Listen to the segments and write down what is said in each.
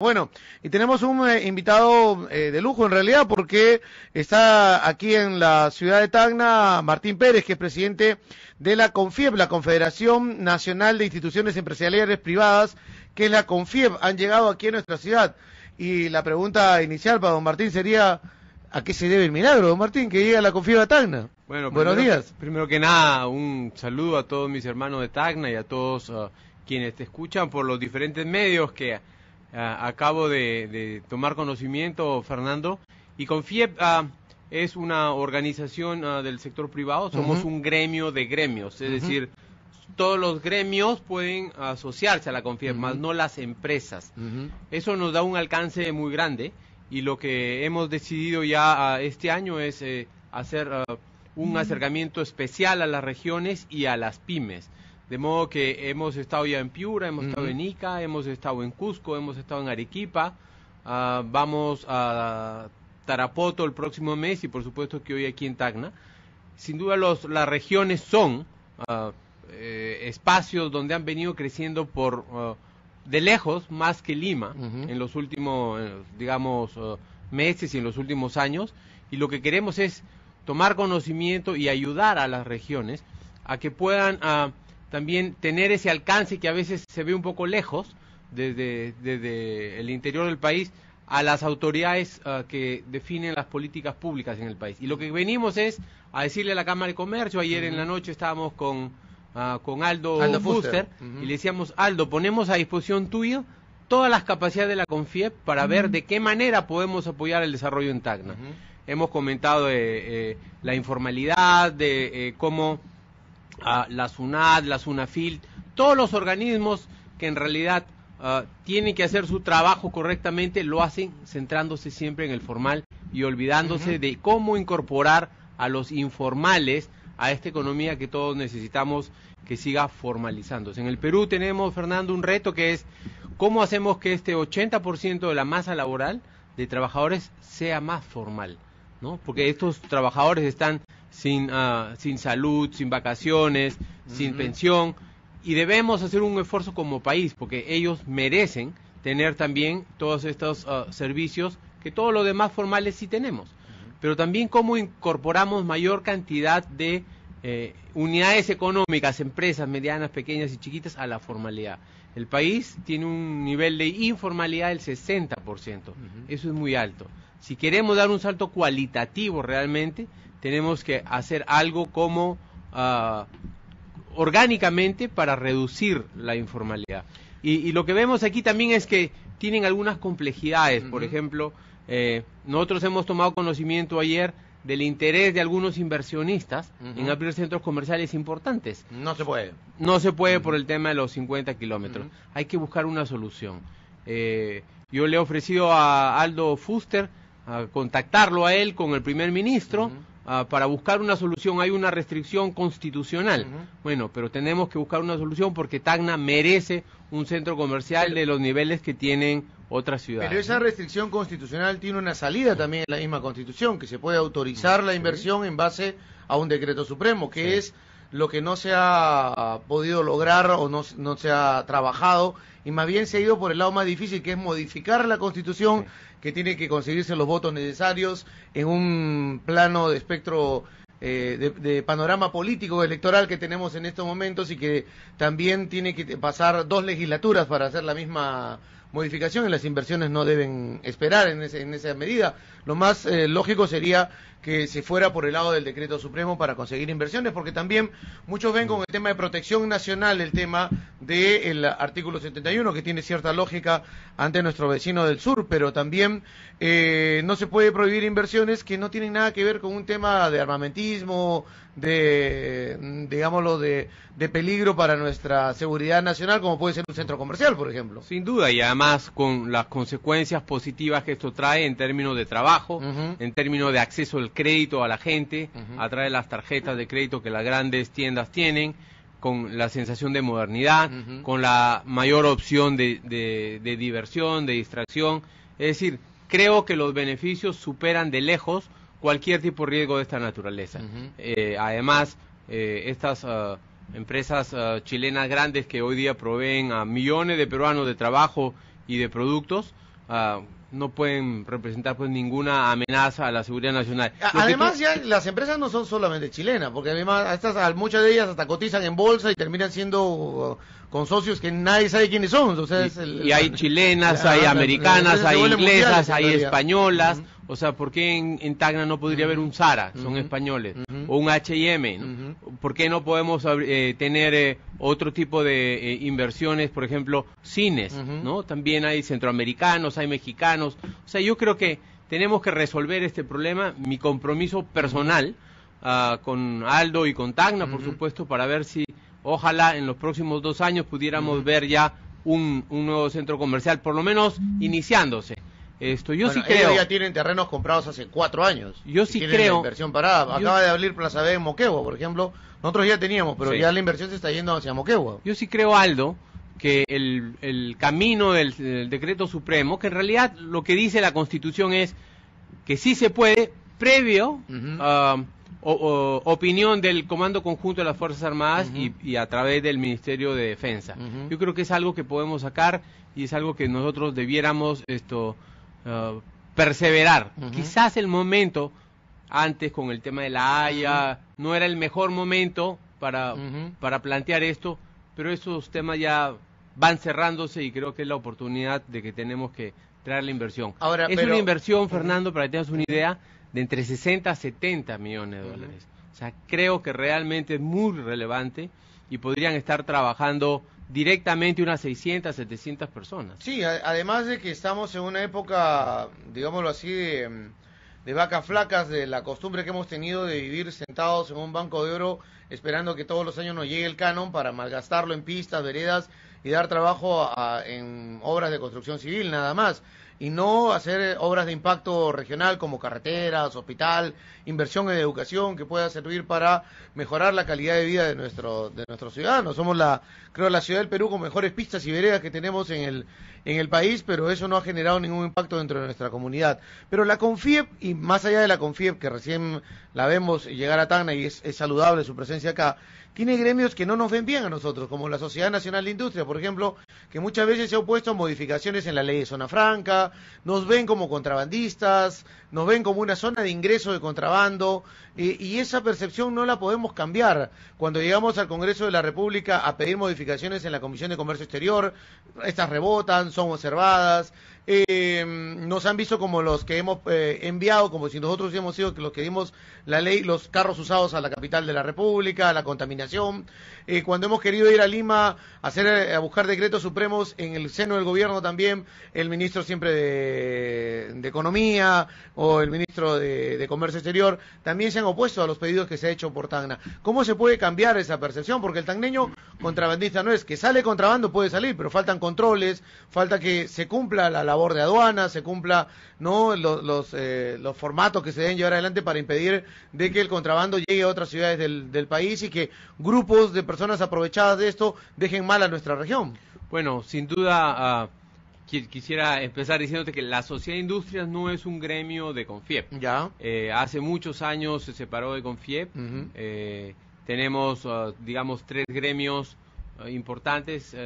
Bueno, y tenemos un invitado de lujo en realidad porque está aquí en la ciudad de Tacna Martín Pérez, que es presidente de la CONFIEP, la Confederación Nacional de Instituciones Empresariales Privadas, que es la CONFIEP. Han llegado aquí a nuestra ciudad y la pregunta inicial para don Martín sería, ¿a qué se debe el milagro, don Martín, que llega la CONFIEP a Tacna? Bueno, buenos días. Primero que nada, un saludo a todos mis hermanos de Tacna y a todos quienes te escuchan por los diferentes medios que acabo de tomar conocimiento, Fernando. Y CONFIEP es una organización del sector privado, somos un gremio de gremios, es decir, todos los gremios pueden asociarse a la CONFIEP, más no las empresas. Eso nos da un alcance muy grande y lo que hemos decidido ya este año es hacer un acercamiento especial a las regiones y a las pymes. De modo que hemos estado ya en Piura, hemos estado en Ica, hemos estado en Cusco, hemos estado en Arequipa, vamos a Tarapoto el próximo mes y por supuesto que hoy aquí en Tacna. Sin duda las regiones son espacios donde han venido creciendo de lejos más que Lima en los últimos, meses y en los últimos años. Y lo que queremos es tomar conocimiento y ayudar a las regiones a que puedan también tener ese alcance que a veces se ve un poco lejos desde el interior del país a las autoridades que definen las políticas públicas en el país. Y lo que venimos es a decirle a la Cámara de Comercio. Ayer en la noche estábamos con Aldo Fuster y le decíamos: Aldo, ponemos a disposición tuya todas las capacidades de la CONFIEP para ver de qué manera podemos apoyar el desarrollo en Tacna. Hemos comentado la informalidad, de cómo la SUNAT, la SUNAFIL, todos los organismos que en realidad tienen que hacer su trabajo correctamente, lo hacen centrándose siempre en el formal y olvidándose de cómo incorporar a los informales a esta economía que todos necesitamos que siga formalizándose. En el Perú tenemos, Fernando, un reto que es cómo hacemos que este 80% de la masa laboral de trabajadores sea más formal, ¿no? Porque estos trabajadores están sin salud, sin vacaciones, sin pensión, y debemos hacer un esfuerzo como país, porque ellos merecen tener también todos estos servicios que todos los demás formales sí tenemos. Pero también cómo incorporamos mayor cantidad de unidades económicas, empresas medianas, pequeñas y chiquitas a la formalidad. El país tiene un nivel de informalidad del 60%, eso es muy alto. Si queremos dar un salto cualitativo realmente, tenemos que hacer algo como orgánicamente para reducir la informalidad. Y lo que vemos aquí también es que tienen algunas complejidades. Por ejemplo, nosotros hemos tomado conocimiento ayer del interés de algunos inversionistas en abrir centros comerciales importantes. No se puede. No se puede por el tema de los 50 kilómetros. Hay que buscar una solución. Yo le he ofrecido a Aldo Fuster a contactarlo a él con el primer ministro para buscar una solución. Hay una restricción constitucional. Bueno, pero tenemos que buscar una solución porque Tacna merece un centro comercial de los niveles que tienen otras ciudades. Pero esa restricción constitucional tiene una salida también en la misma Constitución, que se puede autorizar la inversión en base a un decreto supremo, que es lo que no se ha podido lograr o no se ha trabajado, y más bien se ha ido por el lado más difícil, que es modificar la Constitución, que tiene que conseguirse los votos necesarios en un plano de espectro de panorama político electoral que tenemos en estos momentos, y que también tiene que pasar 2 legislaturas para hacer la misma modificación, y las inversiones no deben esperar en esa medida. Lo más lógico sería que se fuera por el lado del decreto supremo para conseguir inversiones, porque también muchos ven con el tema de protección nacional el tema del artículo 71, que tiene cierta lógica ante nuestro vecino del sur, pero también no se puede prohibir inversiones que no tienen nada que ver con un tema de armamentismo, digámoslo, de peligro para nuestra seguridad nacional, como puede ser un centro comercial, por ejemplo. Sin duda, y además con las consecuencias positivas que esto trae en términos de trabajo, en términos de acceso al crédito a la gente, a través de las tarjetas de crédito que las grandes tiendas tienen, con la sensación de modernidad, con la mayor opción de diversión, de distracción. Es decir, creo que los beneficios superan de lejos cualquier tipo de riesgo de esta naturaleza. Además, estas empresas chilenas grandes que hoy día proveen a millones de peruanos de trabajo y de productos, no pueden representar pues ninguna amenaza a la seguridad nacional. Además, ya las empresas no son solamente chilenas, porque además muchas de ellas hasta cotizan en bolsa y terminan siendo con socios que nadie sabe quiénes son. O sea, y hay chilenas, hay americanas, hay inglesas, hay españolas. O sea, ¿por qué en Tacna no podría haber un Zara? Son españoles. O un H&M, ¿no? ¿Por qué no podemos tener otro tipo de inversiones, por ejemplo, cines, ¿no? También hay centroamericanos, hay mexicanos. O sea, yo creo que tenemos que resolver este problema. Mi compromiso personal con Aldo y con Tacna, por supuesto, para ver si, ojalá, en los próximos 2 años pudiéramos ver ya un nuevo centro comercial, por lo menos iniciándose. Yo sí creo. Ellos ya tienen terrenos comprados hace 4 años. Yo sí creo. La inversión parada. Acaba de abrir Plaza B en Moquegua, por ejemplo. Nosotros ya teníamos, pero ya la inversión se está yendo hacia Moquegua. Yo sí creo, Aldo, que el camino del decreto supremo, que en realidad lo que dice la Constitución es que sí se puede, previo opinión del Comando Conjunto de las Fuerzas Armadas y a través del Ministerio de Defensa. Yo creo que es algo que podemos sacar y es algo que nosotros debiéramos perseverar. Quizás el momento antes con el tema de la Haya no era el mejor momento para plantear esto, pero esos temas ya van cerrándose y creo que es la oportunidad de que tenemos que traer la inversión. Ahora, una inversión, Fernando, para que tengas una idea, de entre 60 a 70 millones de dólares. O sea, creo que realmente es muy relevante y podrían estar trabajando directamente unas 600, 700 personas. Sí, además de que estamos en una época, digámoslo así, de vacas flacas, de la costumbre que hemos tenido de vivir sentados en un banco de oro esperando que todos los años nos llegue el canon para malgastarlo en pistas, veredas y dar trabajo en obras de construcción civil nada más, y no hacer obras de impacto regional como carreteras, hospital, inversión en educación que pueda servir para mejorar la calidad de vida de nuestros ciudadanos. Somos creo la ciudad del Perú con mejores pistas y veredas que tenemos en el país, pero eso no ha generado ningún impacto dentro de nuestra comunidad. Pero la CONFIEP, y más allá de la CONFIEP, que recién la vemos llegar a Tacna y es saludable su presencia acá, tiene gremios que no nos ven bien a nosotros, como la Sociedad Nacional de Industria, por ejemplo, que muchas veces se ha opuesto a modificaciones en la ley de zona franca, nos ven como contrabandistas, nos ven como una zona de ingreso de contrabando, y esa percepción no la podemos cambiar. Cuando llegamos al Congreso de la República a pedir modificaciones en la Comisión de Comercio Exterior, estas rebotan, son observadas, nos han visto como los que hemos enviado, como si nosotros hemos sido los que dimos la ley, los carros usados a la capital de la República, la contaminación. Cuando hemos querido ir a Lima a buscar decretos supremos en el seno del gobierno también, el ministro siempre de Economía o el ministro de Comercio Exterior también se han opuesto a los pedidos que se ha hecho por Tacna. ¿Cómo se puede cambiar esa percepción? Porque el tacneño contrabandista no es, que sale contrabando puede salir, pero faltan controles, falta que se cumpla la labor de aduana, se cumpla los formatos que se deben llevar adelante para impedir de que el contrabando llegue a otras ciudades del país y que grupos de personas aprovechadas de esto dejen mal a nuestra región. Bueno, sin duda quisiera empezar diciéndote que la Sociedad de Industrias no es un gremio de CONFIEP. Ya. Hace muchos años se separó de CONFIEP. Tenemos, digamos, 3 gremios importantes.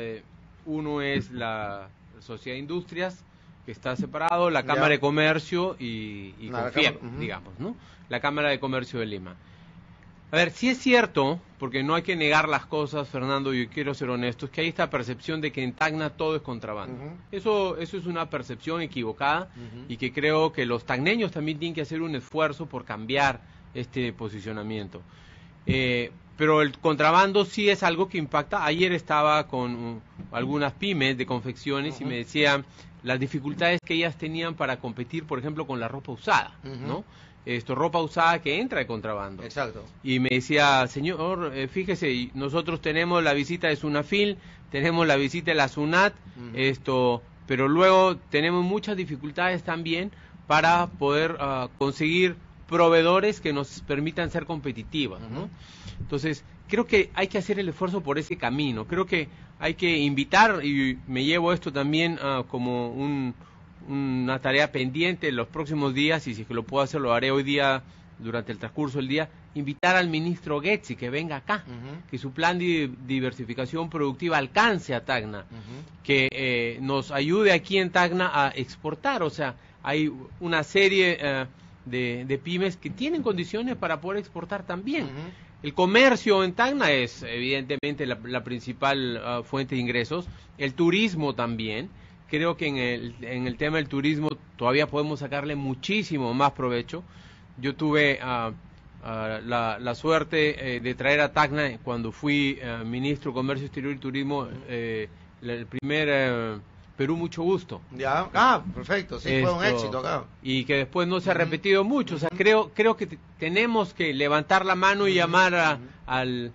Uno es la Sociedad de Industrias, que está separado, la Cámara de Comercio y CONFIEP, digamos, ¿no? La Cámara de Comercio de Lima. A ver, sí es cierto, porque no hay que negar las cosas, Fernando, yo quiero ser honesto, es que hay esta percepción de que en Tacna todo es contrabando. Eso es una percepción equivocada y que creo que los tacneños también tienen que hacer un esfuerzo por cambiar este posicionamiento. Pero el contrabando sí es algo que impacta. Ayer estaba con algunas pymes de confecciones y me decían las dificultades que ellas tenían para competir, por ejemplo, con la ropa usada, ¿no? Ropa usada que entra de contrabando. Exacto. Y me decía, señor, fíjese, nosotros tenemos la visita de Sunafil, tenemos la visita de la SUNAT, pero luego tenemos muchas dificultades también para poder conseguir proveedores que nos permitan ser competitivas, ¿no? Entonces, creo que hay que hacer el esfuerzo por ese camino. Creo que hay que invitar, y me llevo esto también como una tarea pendiente en los próximos días, y si es que lo puedo hacer, lo haré hoy día durante el transcurso del día, invitar al ministro Getzi que venga acá, que su plan de diversificación productiva alcance a Tacna, que nos ayude aquí en Tacna a exportar. O sea, hay una serie de pymes que tienen condiciones para poder exportar también. El comercio en Tacna es evidentemente la principal fuente de ingresos, el turismo también. Creo que en el tema del turismo todavía podemos sacarle muchísimo más provecho. Yo tuve la suerte de traer a Tacna, cuando fui ministro de Comercio Exterior y Turismo, el primer Perú Mucho Gusto. Ya, perfecto, sí, fue un éxito acá. Y que después no se ha repetido mucho. O sea, creo que tenemos que levantar la mano y llamar al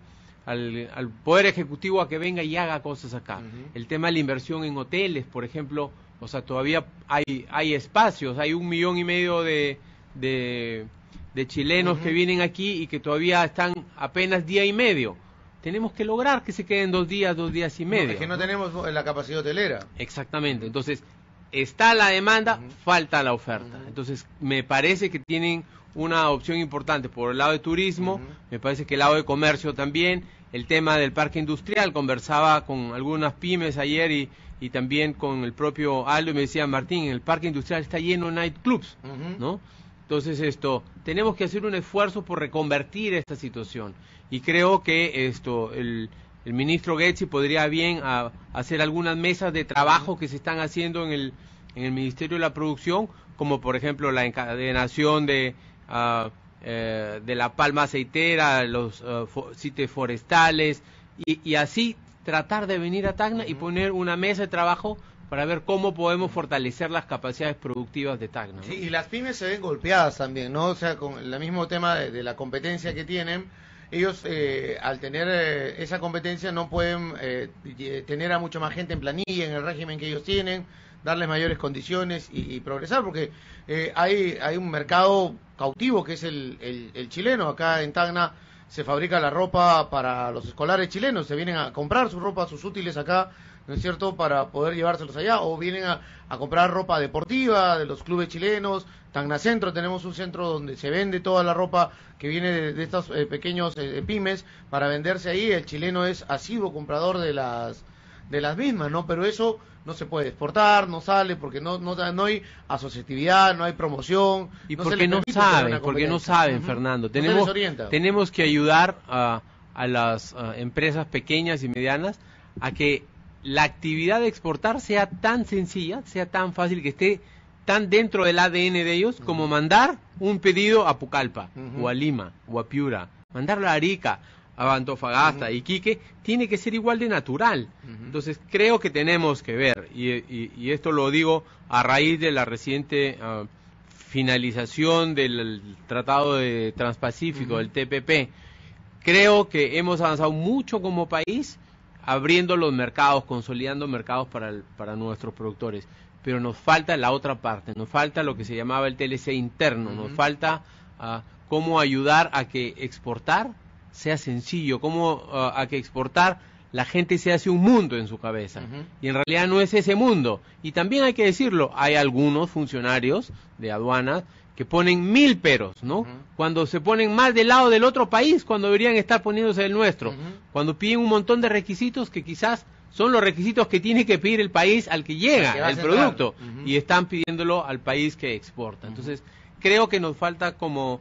Poder Ejecutivo a que venga y haga cosas acá. El tema de la inversión en hoteles, por ejemplo, o sea, todavía hay espacios, hay 1,5 millones de chilenos que vienen aquí y que todavía están apenas día y medio. Tenemos que lograr que se queden 2 días y medio. Es que no tenemos la capacidad hotelera. Exactamente. Entonces, está la demanda, falta la oferta. Entonces, me parece que tienen una opción importante por el lado de turismo, me parece que el lado de comercio también, el tema del parque industrial. Conversaba con algunas pymes ayer y también con el propio Aldo, y me decía: Martín, el parque industrial está lleno de nightclubs, ¿no? Entonces tenemos que hacer un esfuerzo por reconvertir esta situación, y creo que el ministro Getzi podría bien hacer algunas mesas de trabajo que se están haciendo en el Ministerio de la Producción, como por ejemplo la encadenación de la palma aceitera, los sitios forestales, y así tratar de venir a Tacna y poner una mesa de trabajo para ver cómo podemos fortalecer las capacidades productivas de Tacna, ¿no? Sí, y las pymes se ven golpeadas también, ¿no? O sea, con el mismo tema de la competencia que tienen, ellos al tener esa competencia no pueden tener a mucha más gente en planilla, en el régimen que ellos tienen, darles mayores condiciones y progresar, porque hay un mercado cautivo que es el chileno. Acá en Tacna se fabrica la ropa para los escolares chilenos, se vienen a comprar su ropa, sus útiles acá, ¿no es cierto?, para poder llevárselos allá, o vienen a comprar ropa deportiva de los clubes chilenos. Tacna Centro, tenemos un centro donde se vende toda la ropa que viene de estos pequeños pymes para venderse ahí. El chileno es asiduo comprador de las mismas, ¿no? Pero eso no se puede exportar, no sale porque no hay asociatividad, no hay promoción. Y porque no saben, Fernando. Tenemos que ayudar a las empresas pequeñas y medianas a que la actividad de exportar sea tan sencilla, sea tan fácil, que esté tan dentro del ADN de ellos como mandar un pedido a Pucallpa, o a Lima, o a Piura, mandarlo a Arica, a Antofagasta, Iquique, tiene que ser igual de natural. Entonces creo que tenemos que ver, y esto lo digo a raíz de la reciente finalización del Tratado de Transpacífico, del TPP. Creo que hemos avanzado mucho como país, abriendo los mercados, consolidando mercados para nuestros productores, pero nos falta la otra parte, nos falta lo que se llamaba el TLC interno, nos falta cómo ayudar a que exportar sea sencillo, cómo a que exportar la gente se hace un mundo en su cabeza, y en realidad no es ese mundo. Y también hay que decirlo, hay algunos funcionarios de aduanas que ponen 1000 peros, ¿no? Cuando se ponen más del lado del otro país, cuando deberían estar poniéndose del nuestro, cuando piden un montón de requisitos que quizás son los requisitos que tiene que pedir el país al que llega el producto, y están pidiéndolo al país que exporta. Entonces, creo que nos falta como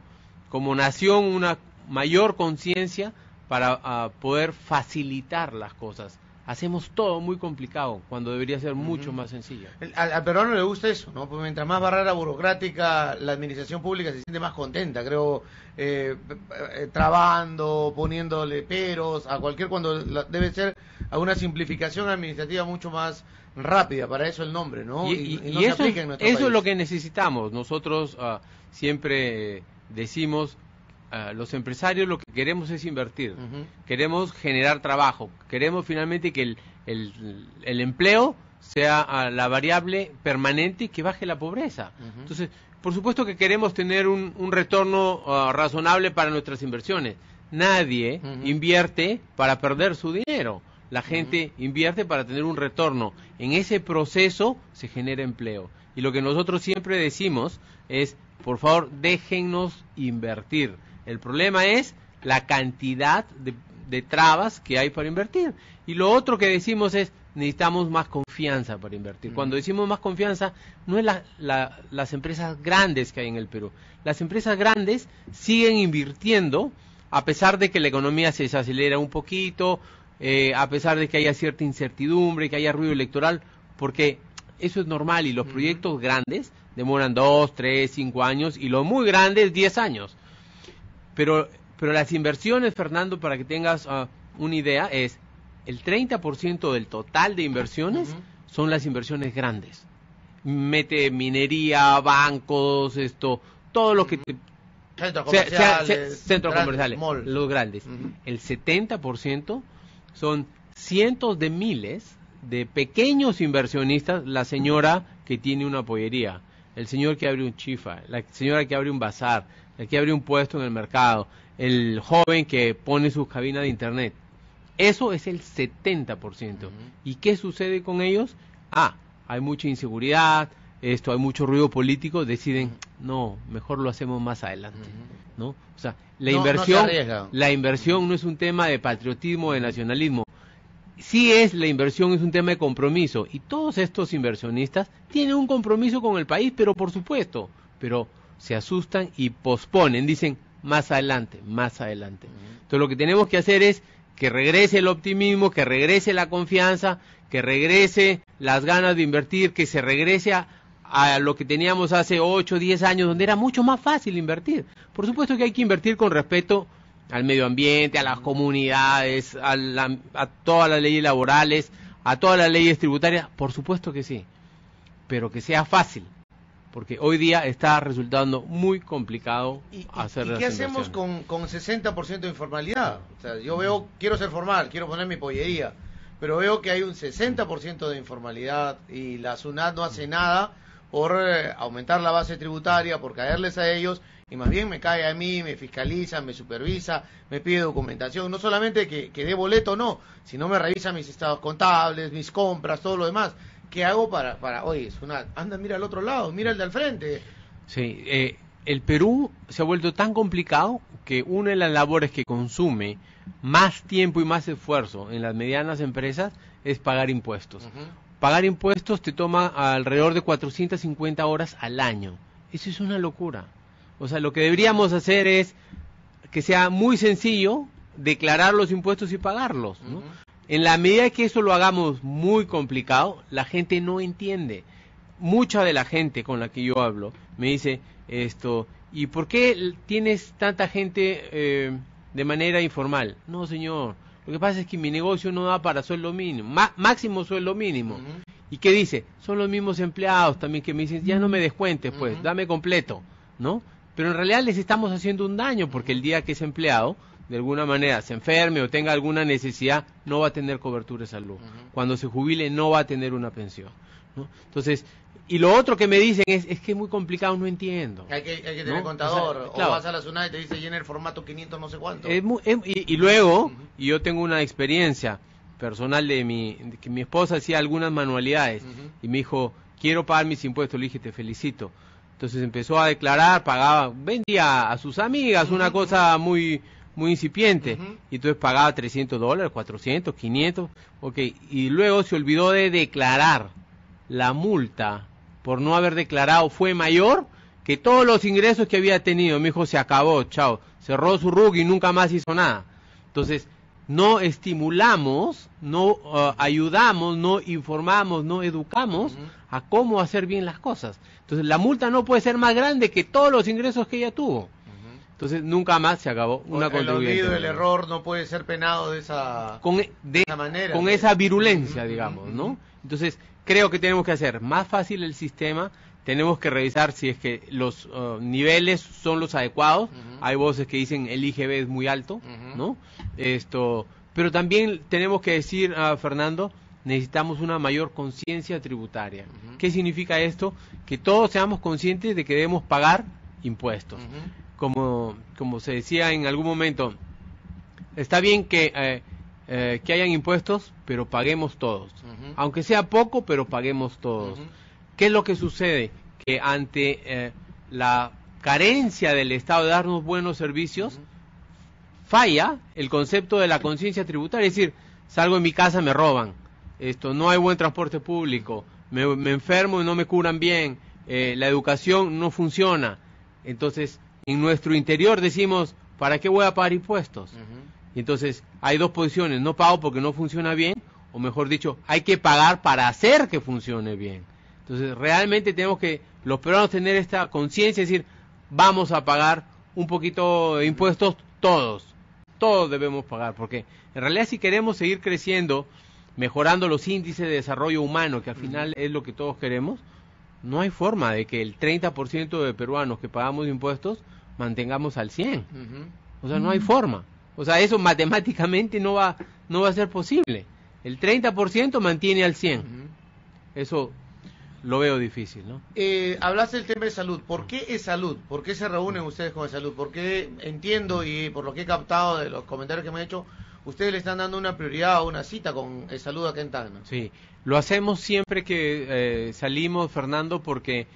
nación una mayor conciencia para poder facilitar las cosas. Hacemos todo muy complicado cuando debería ser mucho más sencillo. Al peruano le gusta eso, ¿no? Pues mientras más barrera burocrática, la administración pública se siente más contenta, creo, trabando, poniéndole peros a cualquier, cuando debe ser a una simplificación administrativa mucho más rápida. Para eso el nombre, ¿no? Y no se aplica en nuestro país. Eso es lo que necesitamos. Nosotros siempre decimos, los empresarios lo que queremos es invertir, queremos generar trabajo, queremos finalmente que el empleo sea la variable permanente y que baje la pobreza. Entonces, por supuesto que queremos tener un retorno razonable para nuestras inversiones. Nadie invierte para perder su dinero. La gente invierte para tener un retorno. En ese proceso se genera empleo. Y lo que nosotros siempre decimos es, por favor, déjennos invertir. El problema es la cantidad de trabas que hay para invertir. Y lo otro que decimos es, necesitamos más confianza para invertir. Cuando decimos más confianza, no es las empresas grandes que hay en el Perú. Las empresas grandes siguen invirtiendo, a pesar de que la economía se desacelera un poquito, a pesar de que haya cierta incertidumbre, que haya ruido electoral, porque eso es normal, y los proyectos grandes demoran 2, 3, 5 años, y los muy grandes 10 años. Pero las inversiones, Fernando, para que tengas una idea, es el 30% del total de inversiones son las inversiones grandes. Mete minería, bancos, todo lo que... Centros comerciales, centros comerciales, malls. los grandes. El 70% son cientos de miles de pequeños inversionistas, la señora que tiene una pollería, el señor que abre un chifa, la señora que abre un bazar, el que abre un puesto en el mercado, el joven que pone sus cabinas de internet. Eso es el 70%. ¿Y qué sucede con ellos? Hay mucha inseguridad, hay mucho ruido político, deciden, no, mejor lo hacemos más adelante, ¿no? O sea, la inversión no es un tema de patriotismo, de nacionalismo. Sí la inversión es un tema de compromiso, y todos estos inversionistas tienen un compromiso con el país, pero por supuesto, pero se asustan y posponen, dicen, más adelante, más adelante. Entonces lo que tenemos que hacer es que regrese el optimismo, que regrese la confianza, que regrese las ganas de invertir, que se regrese a lo que teníamos hace 8, 10 años, donde era mucho más fácil invertir. Por supuesto que hay que invertir con respeto al medio ambiente, a las comunidades, a todas las leyes laborales, a todas las leyes tributarias, por supuesto que sí, pero que sea fácil, porque hoy día está resultando muy complicado hacer las ¿Y qué hacemos inversiones. con 60% de informalidad? O sea, yo quiero ser formal, quiero poner mi pollería, pero veo que hay un 60% de informalidad y la SUNAT no hace nada por aumentar la base tributaria, por caerles a ellos, y más bien me cae a mí, me fiscaliza, me supervisa, me pide documentación, no solamente que dé boleto, no, sino me revisa mis estados contables, mis compras, todo lo demás. ¿Qué hago oye, SUNAT, anda, mira al otro lado, mira el de al frente? Sí, el Perú se ha vuelto tan complicado que una de las labores que consume más tiempo y más esfuerzo en las medianas empresas es pagar impuestos. Pagar impuestos te toma alrededor de 450 horas al año. Eso es una locura. O sea, lo que deberíamos hacer es que sea muy sencillo declarar los impuestos y pagarlos, ¿no? En la medida que eso lo hagamos muy complicado, la gente no entiende. Mucha de la gente con la que yo hablo me dice ¿y por qué tienes tanta gente de manera informal? No, señor, lo que pasa es que mi negocio no da para sueldo mínimo, máximo sueldo mínimo. ¿Y qué dice? Son los mismos empleados también que me dicen, ya no me descuentes, pues, dame completo, ¿no? Pero en realidad les estamos haciendo un daño, porque el día que ese empleado de alguna manera se enferme o tenga alguna necesidad, no va a tener cobertura de salud. Cuando se jubile no va a tener una pensión, ¿no? Entonces, y lo otro que me dicen es que es muy complicado, no entiendo. Hay que tener contador, o sea, claro, o vas a la SUNAT y te dice llena el formato 500 no sé cuánto. Y luego, y yo tengo una experiencia personal de que mi esposa hacía algunas manualidades, y me dijo, quiero pagar mis impuestos. Le dije, te felicito. Entonces empezó a declarar, pagaba, vendía a sus amigas una cosa muy incipiente, y entonces pagaba $300, $400, $500, y luego se olvidó de declarar. La multa por no haber declarado fue mayor que todos los ingresos que había tenido. Mi hijo se acabó, chao, cerró su RUC y nunca más hizo nada. Entonces, no estimulamos, no ayudamos, no informamos, no educamos a cómo hacer bien las cosas. Entonces, la multa no puede ser más grande que todos los ingresos que ella tuvo. Entonces, nunca más se acabó una contribuyente. El olvido, el error no puede ser penado de esa manera. Con esa virulencia, digamos, ¿no? Entonces, creo que tenemos que hacer más fácil el sistema, tenemos que revisar si es que los niveles son los adecuados. Hay voces que dicen el IGB es muy alto, ¿no? Pero también tenemos que decir, Fernando, necesitamos una mayor conciencia tributaria. ¿Qué significa esto? Que todos seamos conscientes de que debemos pagar impuestos. Como se decía en algún momento, está bien que hayan impuestos, pero paguemos todos. Aunque sea poco, pero paguemos todos. ¿Qué es lo que sucede? Que ante la carencia del Estado de darnos buenos servicios, falla el concepto de la conciencia tributaria. Es decir, salgo de mi casa, me roban, no hay buen transporte público, me enfermo y no me curan bien, la educación no funciona. Entonces, en nuestro interior decimos, ¿para qué voy a pagar impuestos? Y entonces, hay dos posiciones: no pago porque no funciona bien, o mejor dicho, hay que pagar para hacer que funcione bien. Entonces, realmente tenemos que, los peruanos, tener esta conciencia, es decir, vamos a pagar un poquito de impuestos todos debemos pagar, porque en realidad si queremos seguir creciendo, mejorando los índices de desarrollo humano, que al final es lo que todos queremos, no hay forma de que el 30% de peruanos que pagamos impuestos mantengamos al 100%. O sea, no hay forma. O sea, eso matemáticamente no va a ser posible. El 30% mantiene al 100%. Eso lo veo difícil, ¿no? Hablaste del tema de salud. ¿Por qué es salud? ¿Por qué se reúnen ustedes con salud? Porque entiendo, y por lo que he captado de los comentarios que me han hecho, ustedes le están dando una prioridad o una cita con salud acá en Tacna. Sí, lo hacemos siempre que salimos, Fernando, porque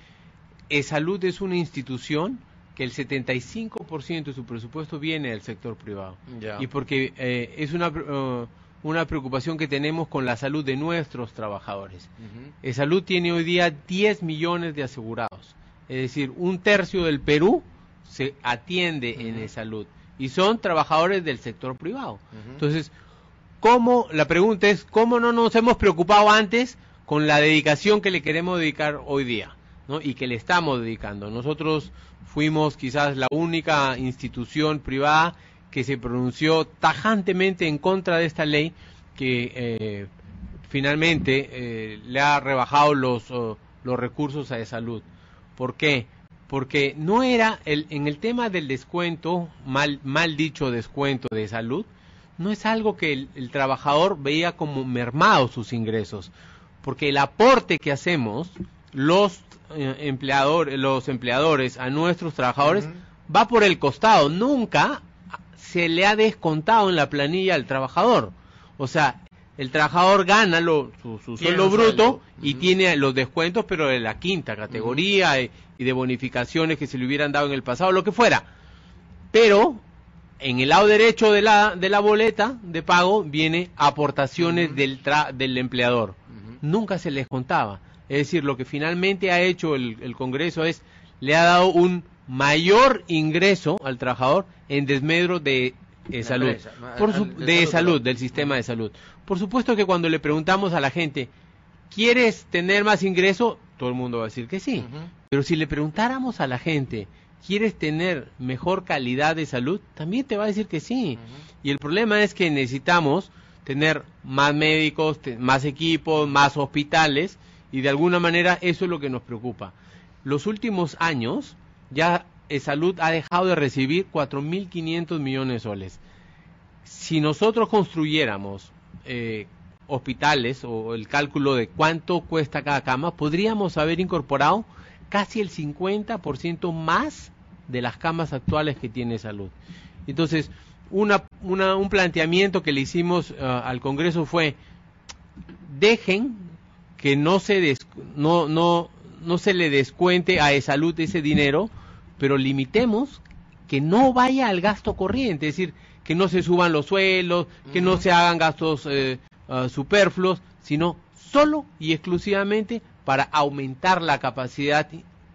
salud es una institución que el 75% de su presupuesto viene del sector privado. Ya. Y porque es una preocupación que tenemos con la salud de nuestros trabajadores. Salud tiene hoy día 10 millones de asegurados, es decir, 1/3 del Perú se atiende en salud, y son trabajadores del sector privado. Entonces, la pregunta es, ¿cómo no nos hemos preocupado antes con la dedicación que le queremos dedicar hoy día, ¿no? Y que le estamos dedicando? Nosotros fuimos quizás la única institución privada que se pronunció tajantemente en contra de esta ley que finalmente le ha rebajado los recursos a salud. ¿Por qué? Porque no era, en el tema del descuento, mal dicho descuento de salud, no es algo que el trabajador veía como mermados sus ingresos, porque el aporte que hacemos los empleadores a nuestros trabajadores va por el costado, nunca se le ha descontado en la planilla al trabajador. O sea, el trabajador gana su sueldo bruto y tiene los descuentos, pero de la quinta categoría y de bonificaciones que se le hubieran dado en el pasado, lo que fuera. Pero en el lado derecho de la boleta de pago viene aportaciones del empleador. Nunca se les contaba. Es decir, lo que finalmente ha hecho el Congreso le ha dado un mayor ingreso al trabajador en desmedro de salud, del sistema de salud. Por supuesto que cuando le preguntamos a la gente, ¿quieres tener más ingreso? Todo el mundo va a decir que sí. Pero si le preguntáramos a la gente, ¿quieres tener mejor calidad de salud? También te va a decir que sí. Y el problema es que necesitamos tener más médicos, más equipos, más hospitales, y de alguna manera eso es lo que nos preocupa. Los últimos años ya salud ha dejado de recibir 4.500 millones de soles. Si nosotros construyéramos hospitales, o el cálculo de cuánto cuesta cada cama, podríamos haber incorporado casi el 50% más de las camas actuales que tiene salud. Entonces, un planteamiento que le hicimos al Congreso fue: dejen que no se le descuente a salud ese dinero, pero limitemos que no vaya al gasto corriente, es decir, que no se suban los sueldos, que no se hagan gastos superfluos, sino solo y exclusivamente para aumentar la capacidad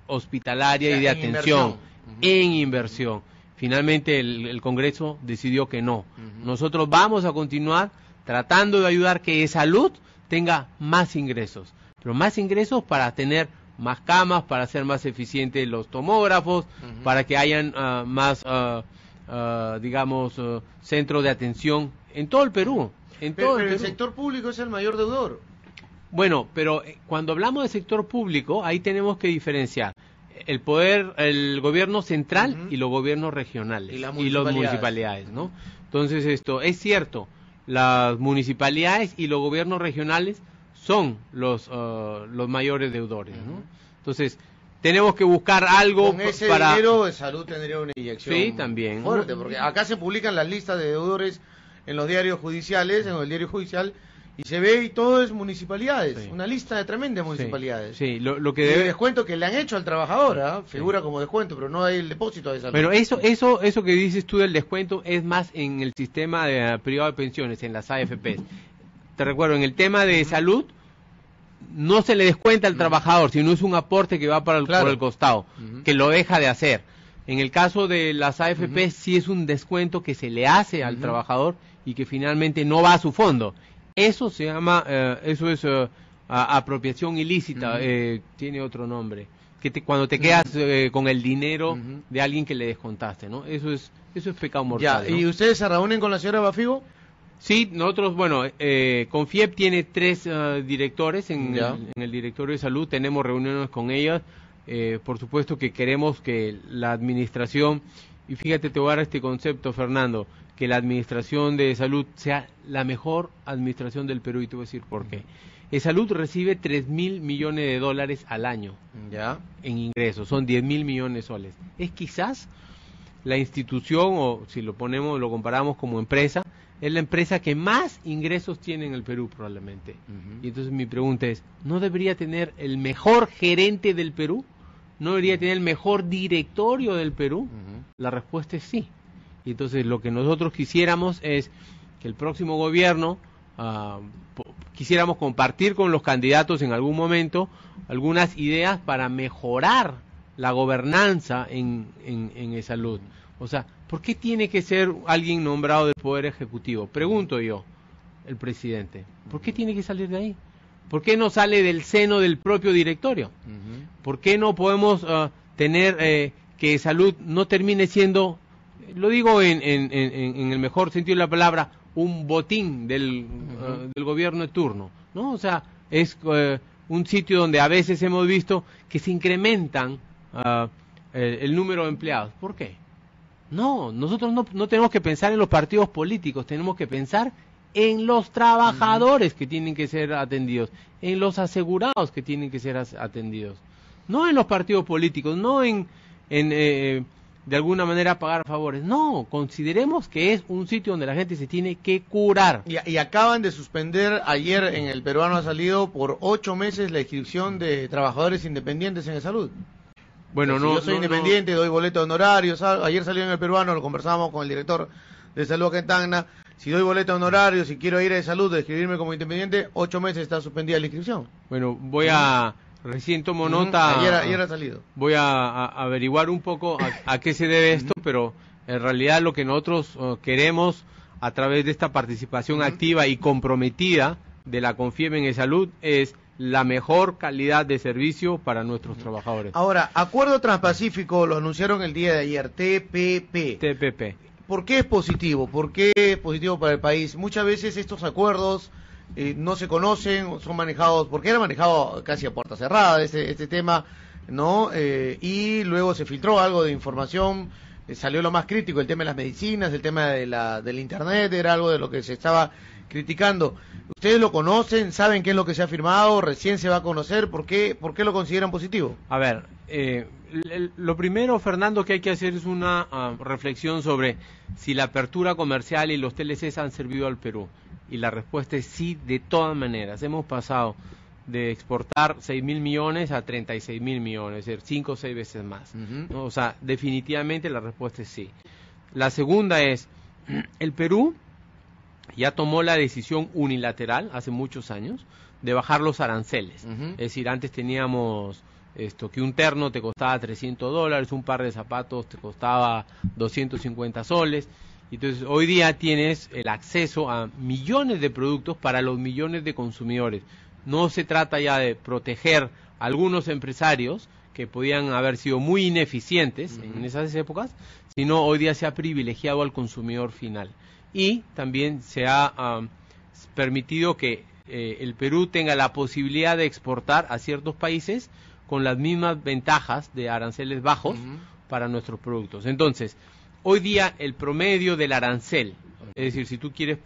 hospitalaria y de atención en inversión. Finalmente el Congreso decidió que no. Nosotros vamos a continuar tratando de ayudar que salud tenga más ingresos, pero más ingresos para tener más camas, para hacer más eficientes los tomógrafos, para que hayan más, centros de atención en todo el Perú. Pero el sector público es el mayor deudor. Bueno, pero cuando hablamos de sector público, ahí tenemos que diferenciar el gobierno central y los gobiernos regionales y las municipalidades, ¿no? Entonces esto es cierto, las municipalidades y los gobiernos regionales son los mayores deudores, ¿no? Entonces tenemos que buscar algo con ese dinero de salud tendría una inyección. Sí, también fuerte, porque acá se publican las listas de deudores en los diarios judiciales, en el diario judicial, y se ve y todo es municipalidades, una lista de tremendas municipalidades. Sí, lo que debe... descuento que le han hecho al trabajador, figura como descuento, pero no hay el depósito de salud. Pero eso que dices tú del descuento es más en el sistema privado de pensiones, en las AFPs. Te recuerdo, en el tema de salud, no se le descuenta al trabajador, sino es un aporte que va por el costado, que lo deja de hacer. En el caso de las AFPs, sí es un descuento que se le hace al trabajador y que finalmente no va a su fondo. Eso se llama, apropiación ilícita, tiene otro nombre, que cuando te quedas con el dinero de alguien que le descontaste, ¿no? Eso es pecado mortal. Ya, ¿no? ¿Y ustedes se reúnen con la señora Bafigo? Sí, nosotros, bueno, Confiep tiene 3 directores en el directorio de salud, tenemos reuniones con ellas, por supuesto que queremos que la administración, y fíjate, te voy a dar este concepto, Fernando, que la administración de salud sea la mejor administración del Perú, y te voy a decir por qué. Salud recibe 3.000 millones de dólares al año en ingresos, son 10.000 millones de soles. Es quizás la institución, o si lo comparamos como empresa, es la empresa que más ingresos tiene en el Perú probablemente. Y entonces mi pregunta es, ¿no debería tener el mejor gerente del Perú? ¿No debería tener el mejor directorio del Perú? La respuesta es sí. Y entonces lo que nosotros quisiéramos es que el próximo gobierno, quisiéramos compartir con los candidatos en algún momento algunas ideas para mejorar la gobernanza en salud. O sea, ¿por qué tiene que ser alguien nombrado del Poder Ejecutivo? Pregunto yo, el presidente. ¿Por qué tiene que salir de ahí? ¿Por qué no sale del seno del propio directorio? ¿Por qué no podemos tener que salud no termine siendo, lo digo en el mejor sentido de la palabra, un botín del gobierno de turno, ¿no? O sea, es un sitio donde a veces hemos visto que se incrementan el número de empleados. ¿Por qué? No, nosotros no tenemos que pensar en los partidos políticos, tenemos que pensar en los trabajadores que tienen que ser atendidos, en los asegurados que tienen que ser atendidos, no en los partidos políticos, no en de alguna manera pagar favores. No, consideremos que es un sitio donde la gente se tiene que curar. Y acaban de suspender, ayer en El Peruano ha salido por 8 meses la inscripción de trabajadores independientes en el salud. Bueno, yo soy independiente, doy boleto de honorarios. Ayer salió en El Peruano, lo conversamos con el director de salud acá en Tacna. Si doy boleto de honorarios, si quiero ir a salud, de inscribirme como independiente, 8 meses está suspendida la inscripción. Bueno, recién tomo nota. Ayer ha salido. Voy a averiguar un poco a qué se debe esto, pero en realidad lo que nosotros queremos a través de esta participación activa y comprometida de la Confiep en salud es la mejor calidad de servicio para nuestros trabajadores. Ahora, Acuerdo Transpacífico lo anunciaron el día de ayer, TPP. ¿Por qué es positivo? ¿Por qué es positivo para el país? Muchas veces estos acuerdos no se conocen, son manejados, porque era manejado casi a puerta cerrada este tema, ¿no? Y luego se filtró algo de información, salió lo más crítico, el tema de las medicinas, el tema del internet, era algo de lo que se estaba criticando. ¿Ustedes lo conocen? ¿Saben qué es lo que se ha firmado? ¿Recién se va a conocer? ¿Por qué lo consideran positivo? A ver, lo primero, Fernando, que hay que hacer es una reflexión sobre si la apertura comercial y los TLCs han servido al Perú. Y la respuesta es sí, de todas maneras. Hemos pasado de exportar 6.000 millones a 36.000 millones, es decir, 5 o 6 veces más, ¿no? O sea, definitivamente la respuesta es sí. La segunda es, el Perú ya tomó la decisión unilateral hace muchos años de bajar los aranceles. Es decir, antes teníamos que un terno te costaba $300, un par de zapatos te costaba 250 soles. Entonces, hoy día tienes el acceso a millones de productos para los millones de consumidores. No se trata ya de proteger a algunos empresarios que podían haber sido muy ineficientes en esas épocas, sino hoy día se ha privilegiado al consumidor final. Y también se ha permitido que el Perú tenga la posibilidad de exportar a ciertos países con las mismas ventajas de aranceles bajos para nuestros productos. Entonces, hoy día el promedio del arancel, es decir, si tú quieres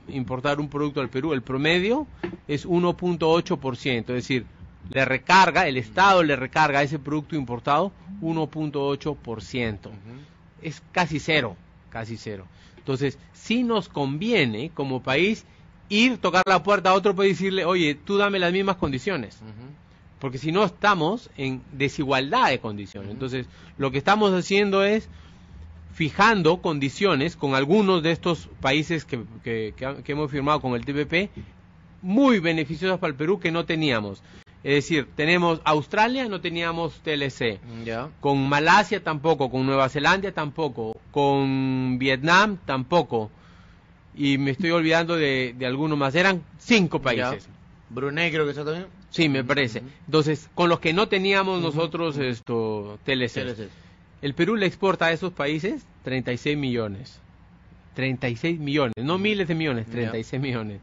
importar un producto al Perú, el promedio es 1.8%, es decir, el Estado le recarga a ese producto importado 1.8%. Es casi cero. Entonces, sí nos conviene como país ir, tocar la puerta a otro país y decirle, oye, tú dame las mismas condiciones. Porque si no estamos en desigualdad de condiciones. Entonces, lo que estamos haciendo es fijando condiciones con algunos de estos países que hemos firmado con el TPP, muy beneficiosas para el Perú que no teníamos. Es decir, tenemos Australia, no teníamos TLC. Ya. Con Malasia tampoco, con Nueva Zelanda tampoco, con Vietnam tampoco. Y me estoy olvidando de algunos más. Eran 5 países. Ya. Brunei creo que está también. Sí, me parece. Entonces, con los que no teníamos nosotros TLC. El Perú le exporta a esos países 36 millones. 36 millones, no miles de millones, 36 millones.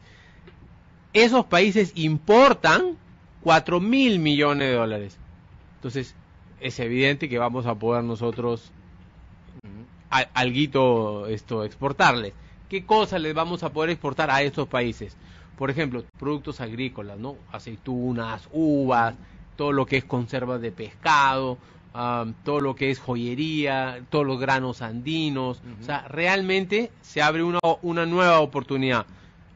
Esos países importan 4.000 millones de dólares. Entonces, es evidente que vamos a poder nosotros alguito exportarles. ¿Qué cosas les vamos a poder exportar a estos países? Por ejemplo, productos agrícolas, ¿no? Aceitunas, uvas, todo lo que es conservas de pescado, todo lo que es joyería, todos los granos andinos. O sea, realmente se abre una nueva oportunidad.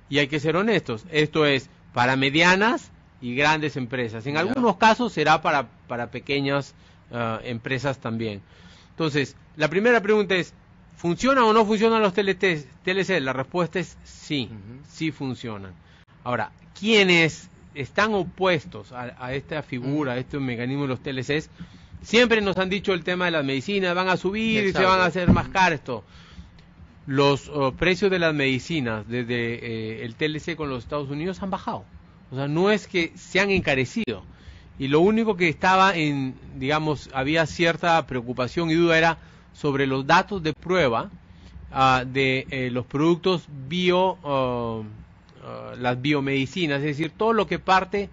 Y hay que ser honestos, esto es para medianas y grandes empresas. En algunos casos será para pequeñas empresas también. Entonces, la primera pregunta es, ¿funcionan o no funcionan los TLC? La respuesta es sí, sí funcionan. Ahora, ¿quiénes están opuestos a esta figura, a este mecanismo de los TLCs? Siempre nos han dicho el tema de las medicinas, van a subir y se van a hacer más caros esto. Los precios de las medicinas desde el TLC con los Estados Unidos han bajado. O sea, no es que se han encarecido. Y lo único que estaba había cierta preocupación y duda era sobre los datos de prueba de los productos las biomedicinas, es decir, todo lo que parte,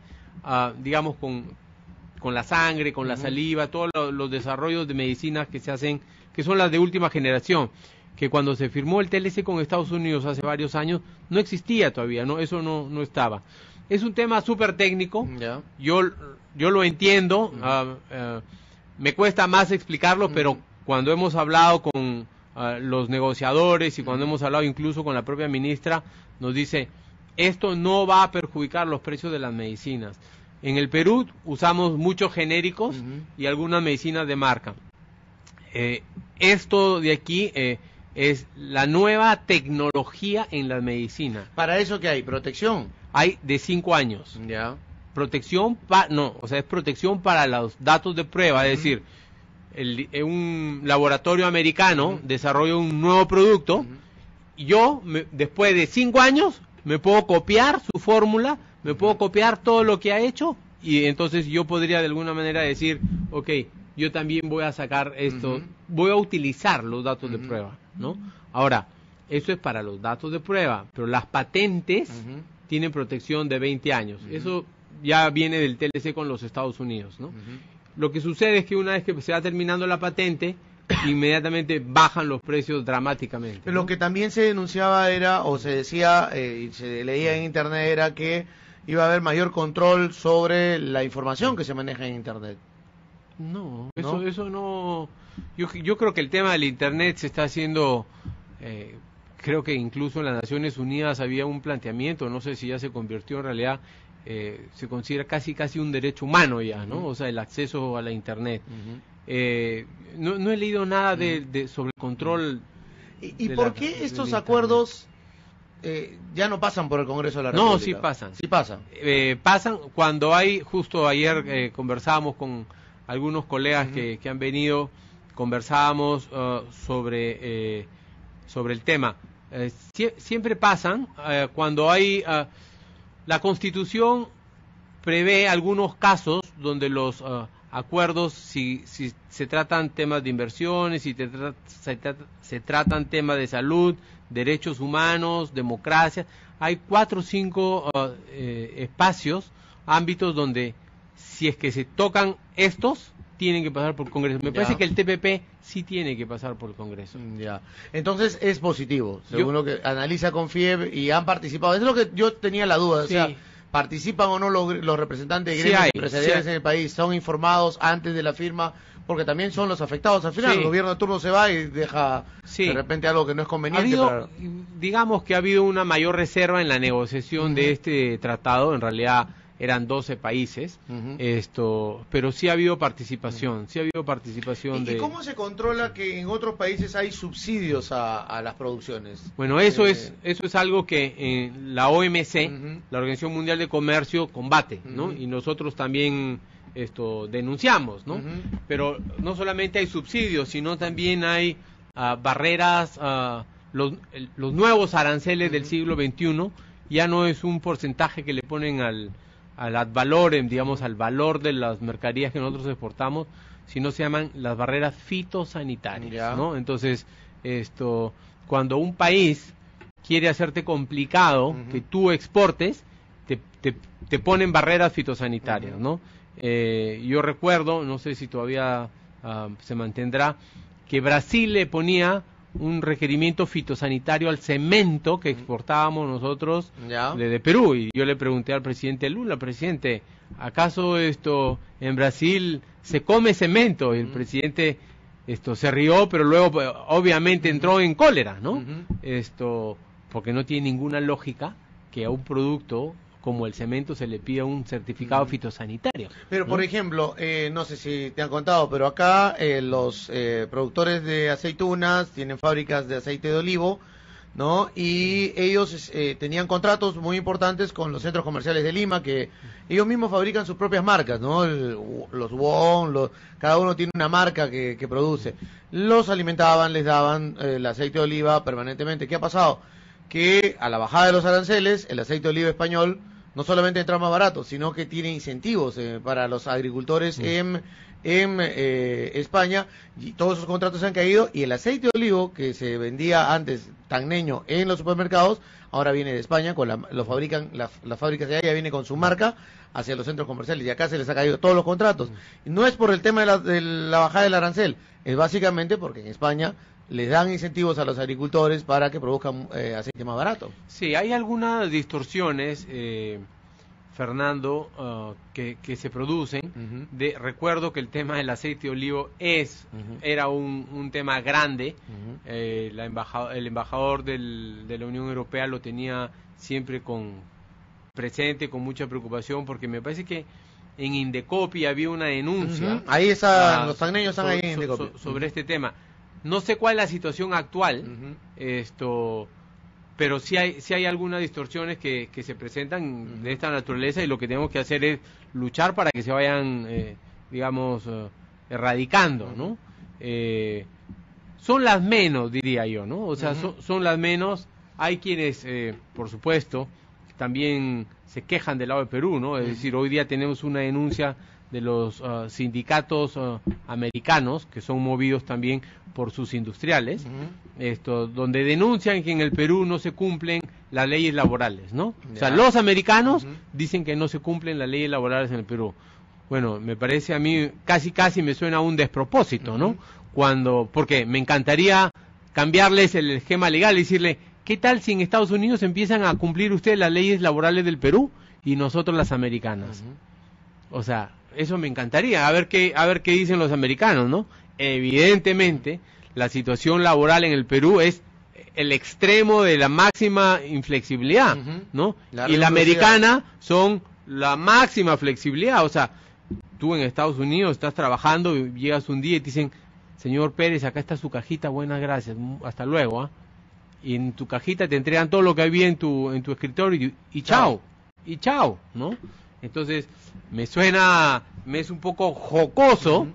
con la sangre, con la saliva, todos los desarrollos de medicinas que se hacen, que son las de última generación, que cuando se firmó el TLC con Estados Unidos hace varios años, no existía todavía, ¿no? Eso no estaba. Es un tema súper técnico, yo lo entiendo, me cuesta más explicarlo, pero cuando hemos hablado con los negociadores y cuando hemos hablado incluso con la propia ministra, nos dice, esto no va a perjudicar los precios de las medicinas. En el Perú usamos muchos genéricos y algunas medicinas de marca. Esto de aquí es la nueva tecnología en la medicina. ¿Para eso qué hay? ¿Protección? Hay de 5 años. Ya. Protección es protección para los datos de prueba, es decir, un laboratorio americano desarrolla un nuevo producto y yo, después de 5 años, me puedo copiar su fórmula, me puedo copiar todo lo que ha hecho y entonces yo podría de alguna manera decir, ok, yo también voy a sacar esto, voy a utilizar los datos de prueba, ¿no? Ahora, eso es para los datos de prueba, pero las patentes tienen protección de 20 años. Eso ya viene del TLC con los Estados Unidos, ¿no? Lo que sucede es que una vez que se va terminando la patente, inmediatamente bajan los precios dramáticamente, ¿no? Lo que también se denunciaba era, o se decía, y se leía en internet, era que iba a haber mayor control sobre la información que se maneja en internet. No, eso no. Yo creo que el tema del internet se está haciendo. Creo que incluso en las Naciones Unidas había un planteamiento, no sé si ya se convirtió en realidad, se considera casi un derecho humano ya, ¿no? O sea, el acceso a la internet. No he leído nada sobre el control. ¿Y por qué estos acuerdos ya no pasan por el Congreso de la República? No, sí pasan. Sí pasan. Pasan cuando hay, justo ayer conversábamos con algunos colegas que han venido, conversábamos sobre el tema. Siempre pasan cuando hay... la Constitución prevé algunos casos donde los acuerdos, si se tratan temas de inversiones, si se tratan temas de salud, derechos humanos, democracia, hay 4 o 5 espacios, ámbitos donde si es que se tocan estos, tienen que pasar por el Congreso. Me parece que el TPP sí tiene que pasar por el Congreso. Ya. Entonces es positivo, según lo que analiza Confieb y han participado. Es lo que yo tenía la duda. O sea, ¿Participan o no los representantes de Sí gremios hay, empresariales sí hay. en el país? ¿Son informados antes de la firma? Porque también son los afectados al final. Sí. El gobierno de turno se va y deja Sí. de repente algo que no es Ha conveniente. habido, digamos que ha habido una mayor reserva en la negociación de este tratado. En realidad eran 12 países, pero sí ha habido participación, ¿Y cómo se controla que en otros países hay subsidios a las producciones? Bueno, eso es algo que la OMC, la Organización Mundial de Comercio, combate, ¿no? Y nosotros también denunciamos, ¿no? Pero no solamente hay subsidios, sino también hay barreras, los nuevos aranceles del siglo XXI ya no es un porcentaje que le ponen al ad valorem, digamos, al valor de las mercaderías que nosotros exportamos, sino se llaman las barreras fitosanitarias, ¿no? Entonces, cuando un país quiere hacerte complicado que tú exportes, te ponen barreras fitosanitarias, ¿no? Yo recuerdo, no sé si todavía se mantendrá, que Brasil le ponía un requerimiento fitosanitario al cemento que exportábamos nosotros de Perú, y yo le pregunté al presidente Lula: presidente, ¿acaso en Brasil se come cemento? Y el presidente se rió, pero luego obviamente entró en cólera, ¿no? Porque no tiene ninguna lógica que a un producto como el cemento se le pida un certificado fitosanitario. Pero, por ejemplo, no sé si te han contado, pero acá los productores de aceitunas tienen fábricas de aceite de olivo, ¿no? Y ellos tenían contratos muy importantes con los centros comerciales de Lima, que ellos mismos fabrican sus propias marcas, ¿no? Los WON, cada uno tiene una marca que produce. Los alimentaban, les daban el aceite de oliva permanentemente. ¿Qué ha pasado? Que a la bajada de los aranceles, el aceite de oliva español no solamente entra más barato, sino que tiene incentivos para los agricultores en España, y todos esos contratos se han caído, y el aceite de olivo que se vendía antes tanneño en los supermercados, ahora viene de España, lo fabrican las fábricas de allá, viene con su marca hacia los centros comerciales, y acá se les ha caído todos los contratos. Y no es por el tema de la bajada del arancel, es básicamente porque en España les dan incentivos a los agricultores para que produzcan aceite más barato. Sí, hay algunas distorsiones, Fernando, que se producen. Recuerdo que el tema del aceite de olivo era un tema grande. El embajador de la Unión Europea lo tenía siempre presente, con mucha preocupación, porque me parece que en Indecopi había una denuncia. Ahí están, los tagneños están ahí en Indecopi. Sobre este tema. No sé cuál es la situación actual, pero sí hay algunas distorsiones que se presentan de esta naturaleza, y lo que tenemos que hacer es luchar para que se vayan, erradicando, ¿no? Son las menos, diría yo, ¿no? O sea, son las menos. Hay quienes, por supuesto, también se quejan del lado de Perú, ¿no? Es decir, hoy día tenemos una denuncia de los sindicatos americanos, que son movidos también por sus industriales, donde denuncian que en el Perú no se cumplen las leyes laborales, ¿no? O sea, los americanos dicen que no se cumplen las leyes laborales en el Perú. Bueno, me parece a mí, casi me suena a un despropósito, ¿no? Porque me encantaría cambiarles el esquema legal y decirle: ¿qué tal si en Estados Unidos empiezan a cumplir ustedes las leyes laborales del Perú y nosotros las americanas? O sea, eso me encantaría, a ver qué dicen los americanos, ¿no? Evidentemente, la situación laboral en el Perú es el extremo de la máxima inflexibilidad, ¿no? Y la americana son la máxima flexibilidad. O sea, tú en Estados Unidos estás trabajando y llegas un día y te dicen: señor Pérez, acá está su cajita, buenas gracias, hasta luego, ¿ah? Y en tu cajita te entregan todo lo que había en tu escritorio y chao, ¿no? Entonces, me es un poco jocoso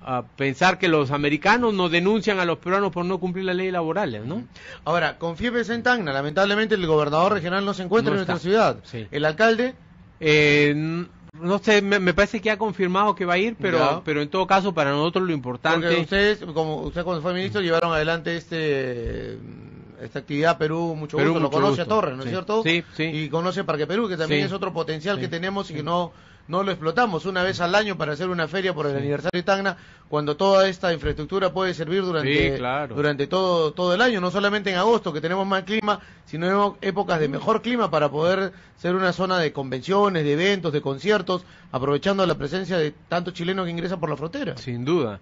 a pensar que los americanos nos denuncian a los peruanos por no cumplir las leyes laborales, ¿no? Ahora, con Fiebres en Tacna, lamentablemente el gobernador regional no se encuentra en nuestra ciudad. Sí. ¿El alcalde? No sé, me parece que ha confirmado que va a ir, pero en todo caso, para nosotros lo importante... Porque ustedes, como usted cuando fue ministro, llevaron adelante esta actividad Perú, mucho gusto, lo conoce a Torres, ¿no es cierto? Sí. Y conoce Parque Perú, que también es otro potencial que tenemos y que no no lo explotamos una vez al año para hacer una feria por el aniversario de Tacna, cuando toda esta infraestructura puede servir durante todo el año, no solamente en agosto que tenemos mal clima, sino en épocas de mejor clima para poder ser una zona de convenciones, de eventos, de conciertos, aprovechando la presencia de tantos chilenos que ingresan por la frontera. Sin duda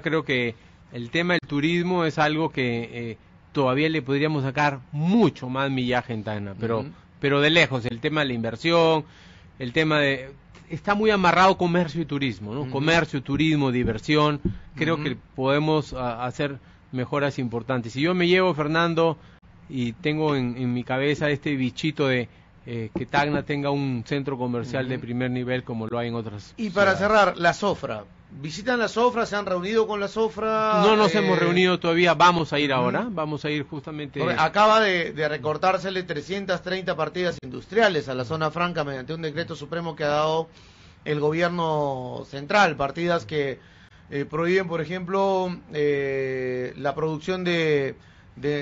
creo que el tema del turismo es algo que todavía le podríamos sacar mucho más millaje en Tacna, pero de lejos, el tema de la inversión, el tema de... Está muy amarrado comercio y turismo, ¿no? Comercio, turismo, diversión, creo que podemos hacer mejoras importantes. Si yo me llevo, Fernando, y tengo en mi cabeza este bichito de que Tacna tenga un centro comercial de primer nivel como lo hay en otras Y para ciudades. cerrar, la Sofra. ¿Visitan la Sofra? ¿Se han reunido con la Sofra? No nos hemos reunido todavía, vamos a ir ahora, vamos a ir justamente... Acaba de recortársele 330 partidas industriales a la zona franca mediante un decreto supremo que ha dado el gobierno central, partidas que prohíben, por ejemplo, la producción de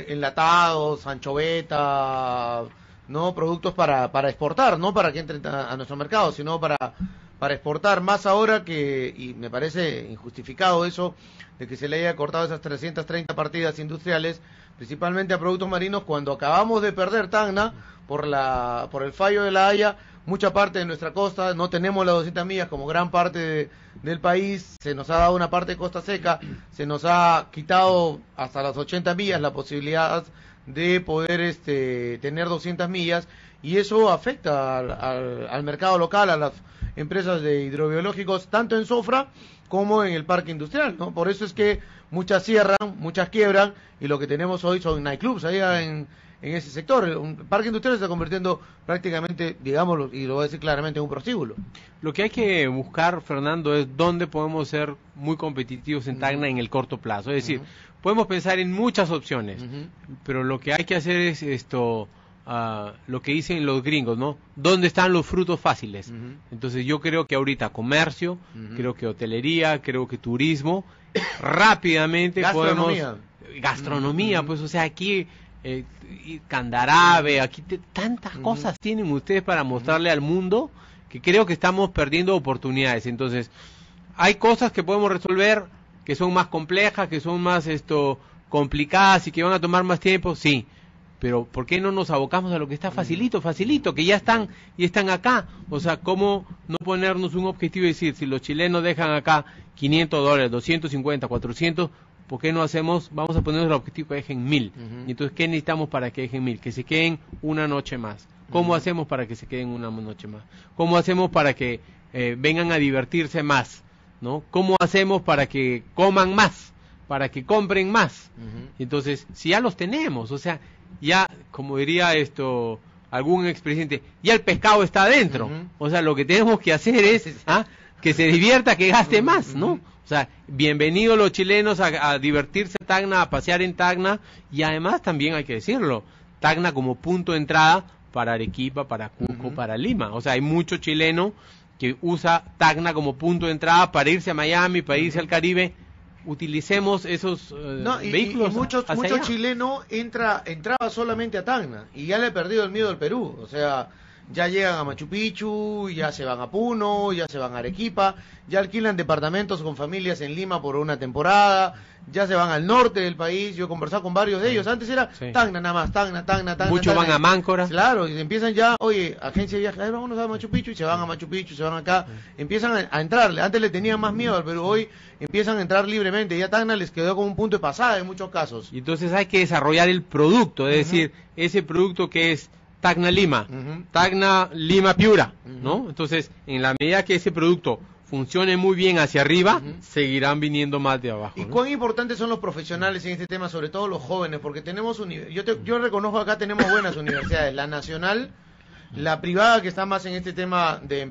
enlatados, anchoveta, no productos para exportar, no para que entren a nuestro mercado, sino para exportar, más ahora que, y me parece injustificado eso, de que se le haya cortado esas 330 partidas industriales, principalmente a productos marinos, cuando acabamos de perder Tacna por el fallo de La Haya. Mucha parte de nuestra costa, no tenemos las 200 millas como gran parte del país, se nos ha dado una parte de costa seca, se nos ha quitado hasta las 80 millas la posibilidad de poder tener 200 millas, y eso afecta al mercado local, a las empresas de hidrobiológicos, tanto en Sofra como en el parque industrial, ¿no? Por eso es que muchas cierran, muchas quiebran, y lo que tenemos hoy son nightclubs allá en ese sector. El parque industrial se está convirtiendo prácticamente, digámoslo, y lo voy a decir claramente, en un prostíbulo. Lo que hay que buscar, Fernando, es dónde podemos ser muy competitivos en Tacna en el corto plazo. Es decir, podemos pensar en muchas opciones, pero lo que hay que hacer es lo que dicen los gringos, ¿no? ¿Dónde están los frutos fáciles? Entonces yo creo que ahorita comercio, creo que hotelería, creo que turismo, rápidamente gastronomía, pues, o sea, aquí Candarave, aquí tantas cosas tienen ustedes para mostrarle al mundo que creo que estamos perdiendo oportunidades. Entonces, hay cosas que podemos resolver que son más complejas, que son más complicadas y que van a tomar más tiempo, sí. Pero ¿por qué no nos abocamos a lo que está facilito, que ya están acá? O sea, ¿cómo no ponernos un objetivo y decir, si los chilenos dejan acá $500, 250, 400, ¿por qué no vamos a ponernos el objetivo que dejen 1000? Y entonces, ¿qué necesitamos para que dejen 1000? Que se queden una noche más. ¿Cómo hacemos para que se queden una noche más? ¿Cómo hacemos para que vengan a divertirse más? ¿No? ¿Cómo hacemos para que coman más? Para que compren más. Entonces, si ya los tenemos, o sea, ya, como diría algún expresidente, ya el pescado está adentro. O sea, lo que tenemos que hacer es que se divierta, que gaste más, ¿no? O sea, bienvenidos los chilenos a divertirse en Tacna, a pasear en Tacna, y además también hay que decirlo, Tacna como punto de entrada para Arequipa, para Cusco, para Lima. O sea, hay mucho chileno que usa Tacna como punto de entrada para irse a Miami, para irse al Caribe. Utilicemos esos vehículos. Y muchos chilenos entraba solamente a Tacna y ya le he perdido el miedo al Perú. O sea, ya llegan a Machu Picchu, ya se van a Puno, ya se van a Arequipa, ya alquilan departamentos con familias en Lima por una temporada, ya se van al norte del país. Yo he conversado con varios de ellos. Antes era Tacna nada más, Tacna. Muchos van a Máncora. Claro, y empiezan ya, oye, agencia de viajes, vámonos a Machu Picchu, y se van a Machu Picchu, se van acá. Empiezan a entrarle. Antes le tenían más miedo al Perú, hoy empiezan a entrar libremente. Ya Tacna les quedó como un punto de pasada en muchos casos. Y entonces hay que desarrollar el producto, es decir, ese producto que es Tacna Lima, Tacna Lima Piura, ¿no? Entonces, en la medida que ese producto funcione muy bien hacia arriba, seguirán viniendo más de abajo. ¿Y cuán importantes son los profesionales en este tema, sobre todo los jóvenes? Porque tenemos yo reconozco acá tenemos buenas universidades, la nacional, la privada que está más en este tema de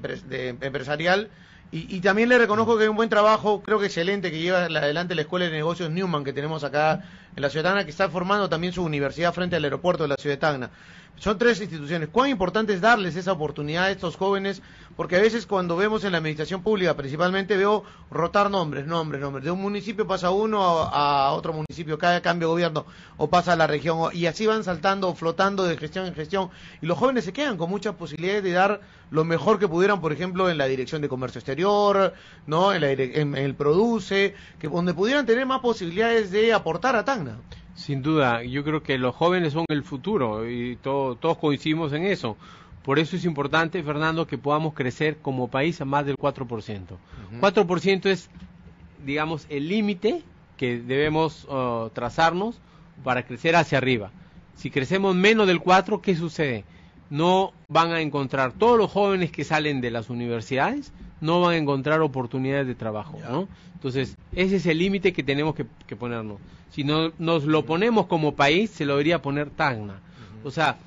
empresarial, y también le reconozco que hay un buen trabajo, creo que excelente, que lleva adelante la Escuela de Negocios Newman que tenemos acá en la ciudad de Tacna, que está formando también su universidad frente al aeropuerto de la ciudad de Tacna. Son 3 instituciones. ¿Cuán importante es darles esa oportunidad a estos jóvenes? Porque a veces cuando vemos en la administración pública, principalmente veo rotar nombres. De un municipio pasa uno a otro municipio, cada cambio de gobierno, o pasa a la región, y así van saltando, flotando de gestión en gestión. Y los jóvenes se quedan con muchas posibilidades de dar lo mejor que pudieran, por ejemplo, en la Dirección de Comercio Exterior, ¿no? En el Produce, donde pudieran tener más posibilidades de aportar a Tacna. Sin duda, yo creo que los jóvenes son el futuro y todos coincidimos en eso. Por eso es importante, Fernando, que podamos crecer como país a más del 4%. 4% es, digamos, el límite que debemos trazarnos para crecer hacia arriba. Si crecemos menos del 4%, ¿qué sucede? No van a encontrar, todos los jóvenes que salen de las universidades, no van a encontrar oportunidades de trabajo, ¿no? Entonces, ese es el límite que tenemos que ponernos. Si no nos lo ponemos como país, se lo debería poner Tacna. O sea,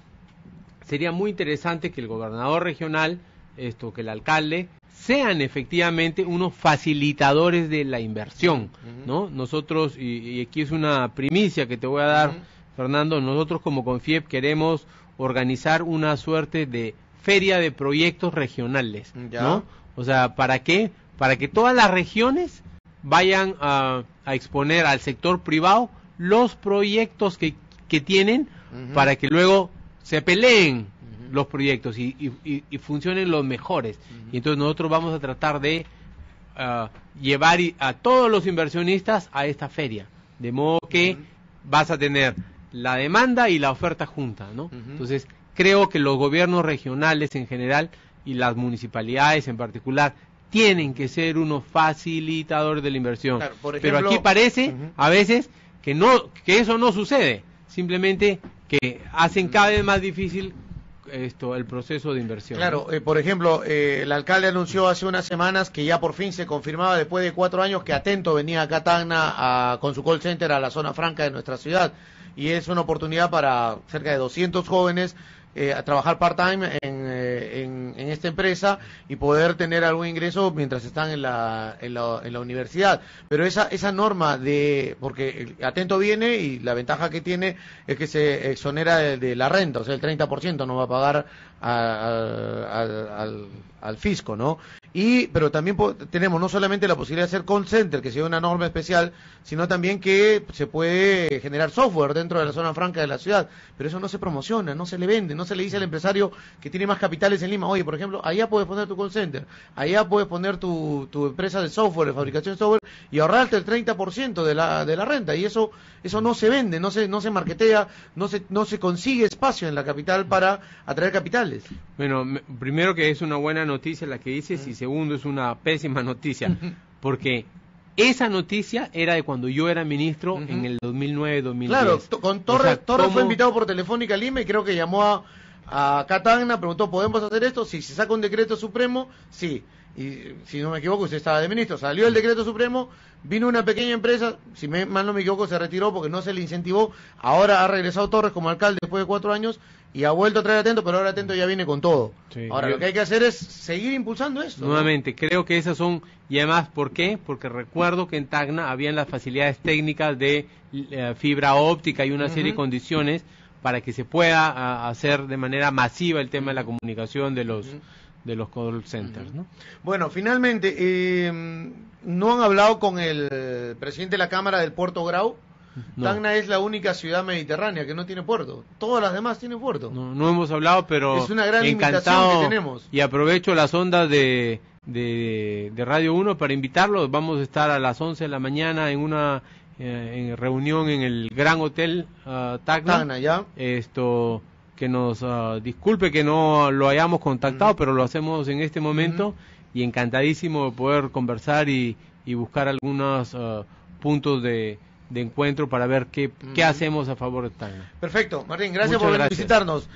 sería muy interesante que el gobernador regional, que el alcalde, sean efectivamente unos facilitadores de la inversión, ¿no? Nosotros, y aquí es una primicia que te voy a dar, Fernando, nosotros como Confiep queremos organizar una suerte de feria de proyectos regionales, ¿no? O sea, ¿para qué? Para que todas las regiones vayan a exponer al sector privado los proyectos que tienen, para que luego se peleen los proyectos y funcionen los mejores. Y entonces nosotros vamos a tratar de llevar a todos los inversionistas a esta feria, de modo que vas a tener la demanda y la oferta junta, ¿no? Entonces, creo que los gobiernos regionales en general y las municipalidades en particular tienen que ser unos facilitadores de la inversión. Claro, por ejemplo, pero aquí parece a veces que eso no sucede, simplemente que hacen cada vez más difícil el proceso de inversión. Claro, ¿no? Por ejemplo, el alcalde anunció hace unas semanas que ya por fin se confirmaba después de 4 años que Atento venía acá a Tacna con su call center a la zona franca de nuestra ciudad, y es una oportunidad para cerca de 200 jóvenes a trabajar part-time en esta empresa y poder tener algún ingreso mientras están en la universidad. Pero esa norma porque Atento viene y la ventaja que tiene es que se exonera de la renta, o sea, el 30% no va a pagar al fisco, ¿no? Pero también tenemos no solamente la posibilidad de hacer call center, que sea una norma especial, sino también que se puede generar software dentro de la zona franca de la ciudad, pero eso no se promociona, no se le vende, no se le dice al empresario que tiene más capitales en Lima: oye, por ejemplo, allá puedes poner tu call center, allá puedes poner tu empresa de software, de fabricación de software, y ahorrarte el 30% de la renta, y eso no se vende, no se marketea, no se consigue espacio en la capital para atraer capitales. Bueno, primero que es una buena noticia la que dices, y segundo es una pésima noticia, porque esa noticia era de cuando yo era ministro en el 2009-2010. Claro, con Torres fue invitado por Telefónica a Lima y creo que llamó a Tacna, preguntó: ¿podemos hacer esto? Si se saca un decreto supremo, sí. Y si no me equivoco, usted estaba de ministro, salió el decreto supremo, vino una pequeña empresa, si mal no me equivoco, se retiró porque no se le incentivó. Ahora ha regresado Torres como alcalde después de 4 años y ha vuelto a traer Atento, pero ahora Atento ya viene con todo. Sí, ahora lo que hay que hacer es seguir impulsando esto. Nuevamente, ¿no? Creo que esas son, y además, ¿por qué? Porque recuerdo que en Tacna habían las facilidades técnicas de fibra óptica y una serie de condiciones para que se pueda hacer de manera masiva el tema de la comunicación de los call centers, ¿no? Bueno, finalmente, ¿no han hablado con el presidente de la Cámara del Puerto Grau? No. Tacna es la única ciudad mediterránea que no tiene puerto. Todas las demás tienen puerto. No hemos hablado, pero es una gran limitación que tenemos. Y aprovecho las ondas de Radio 1 para invitarlos. Vamos a estar a las 11 de la mañana en una reunión en el Gran Hotel Tacna. ¿Ya? Que nos disculpe que no lo hayamos contactado, pero lo hacemos en este momento, y encantadísimo de poder conversar y buscar algunos puntos de encuentro para ver qué hacemos a favor de Tacna. Perfecto, Martín, gracias por visitarnos.